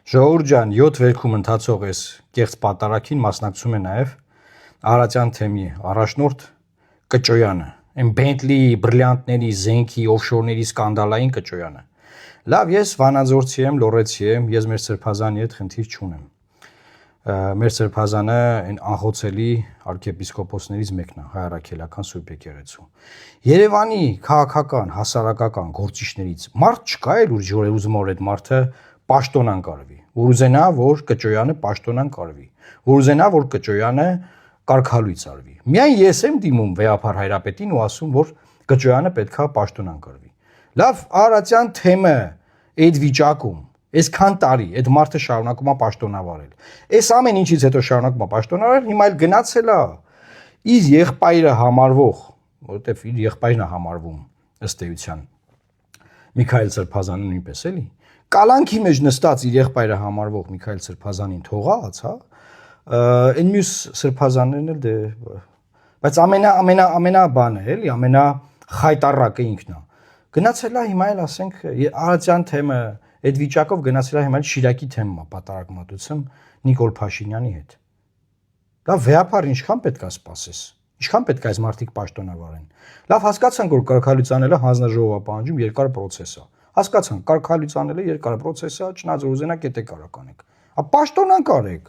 Ժողովուրդ ջան, 7 վերքում ընթացող այս կեղծ պատարագին մասնակցում է նաև Արարատյան թեմի առաջնորդ Կճոյանը, այն Բենտլի, բրիլյանտների, զենքի, օֆշորների սկանդալային Կճոյանը։ Լավ, ես վանաձորցի եմ, լոռեցի եմ, ես մեր սրբազանի հետ խնդիր չունեմ։ Մեր սրբազանը այն անխոցելի arczepiskopos-ներից մեկն է, Հայ Առաքելական Սուրբ Եկեղեցու։ Երևանի քաղաքական, հասարակական գործիչներից մարդ չկա էլ որ ուզում որ այդ մարդը պաշտոնան կարվի, որ ուզենա որ Կճոյանը պաշտոնան կարվի, որ ուզենա որ Կճոյանը կարգալույց արվի։ Միայն ես եմ դիմում վեհափառ Հայրապետին ու ասում որ Կճոյանը պետքա պաշտոնան կարվի։ Լավ, Արարատյան թեմը այդ վիճակում այսքան տարի այդ մարդը շարունակում է պաշտոնավարել։ Այս ամեն ինչից հետո շարունակում է պաշտոնավարել, հիմա էլ գնացել է իր եղբայրը համարվող, որովհետև իր եղբայրն է համարվում ըստ էության Միքայել Սրբազանը նույնպես էլի։ Կալանքի մեջ նստած իր եղբայրը համարվող Միքայել Սրբազանին թողած, հա, այն մյուս սրբազաններն էլ դե, բայց ամենա բանը էլի, ամենախայտառակը ինքն է։ Գնացել է հիմա էլ ասենք Արարատյան թեմը այդ վիճակով գնացել է հիմա Շիրակի թեմա պատարագմատուցում Նիկոլ Փաշինյանի հետ։ Լավ, վեհափառ ինչքան պետքա սպասես։ Ինչքան պետք է այս մարդիկ պաշտոնավարեն։ Լավ, հասկացանք որ կարգալույցանելը հանձնաժողովը պահանջում երկար process է։ Հասկացանք, կարգալույցանելը երկար process է, չնայած որ ուզենաք եթե կարող անեք։ Պաշտոնանք արեք։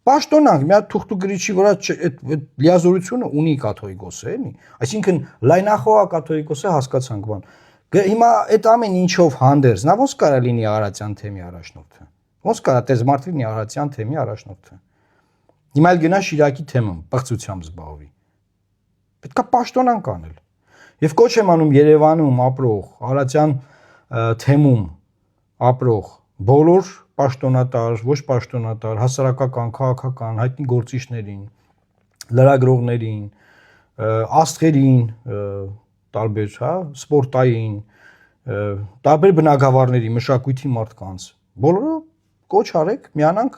Պաշտոնանք, մի հատ թուղթու գրիչի վրա այդ լիազորությունը ունի կաթողիկոսը, էլի։ Այսինքն լայնախոհ կաթողիկոսը հասկացանք բան։ Հիմա այդ ամեն ինչով հանդերձ, նա ոնց կարա լինի Արարատյան թեմի առաջնորդը։ Ոնց կարա տես մարդ լինի Արարատյան թեմի առաջնորդը։ Հիմա էլ գնա Շիրակի թեման բղծությամբ զբաղվի։ Պետքա պաշտոնանք անել։ Եվ կոչ եմ անում Երևանում ապրող, Արարատյան թեմում ապրող բոլոր պաշտոնատար, ոչ պաշտոնատար, հասարակական, քաղաքական, հայտնի գործիչներին, լրագրողներին, աստղերին, տարբեր, հա, սպորտային, տարբեր բնագավառների, մշակույթի մարդկանց, բոլորը կոչ արեք, միանանք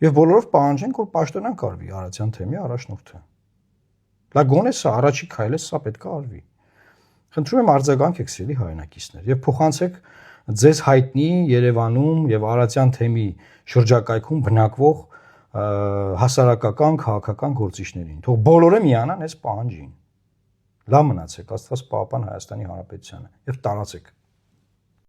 եւ բոլորով պահանջենք, որ պաշտոնան կարվի Արարատյան թեմի առաջնորդը։ Լա գոնե սա առաջի քայլը սա պետք է արվի։ Խնդրում եմ արձագանքեք սիրելի հայրենակիցներ եւ փոխանցեք ձեզ հայտնի Երևանում եւ Արարատյան թեմի շրջակայքում բնակվող հասարակական, քաղաքական գործիչներին։ Թող բոլորը միանան այս պահանջին։ Լավ մնացեք, Աստված պահապան Հայաստանի Հանրապետությանը եւ տարածեք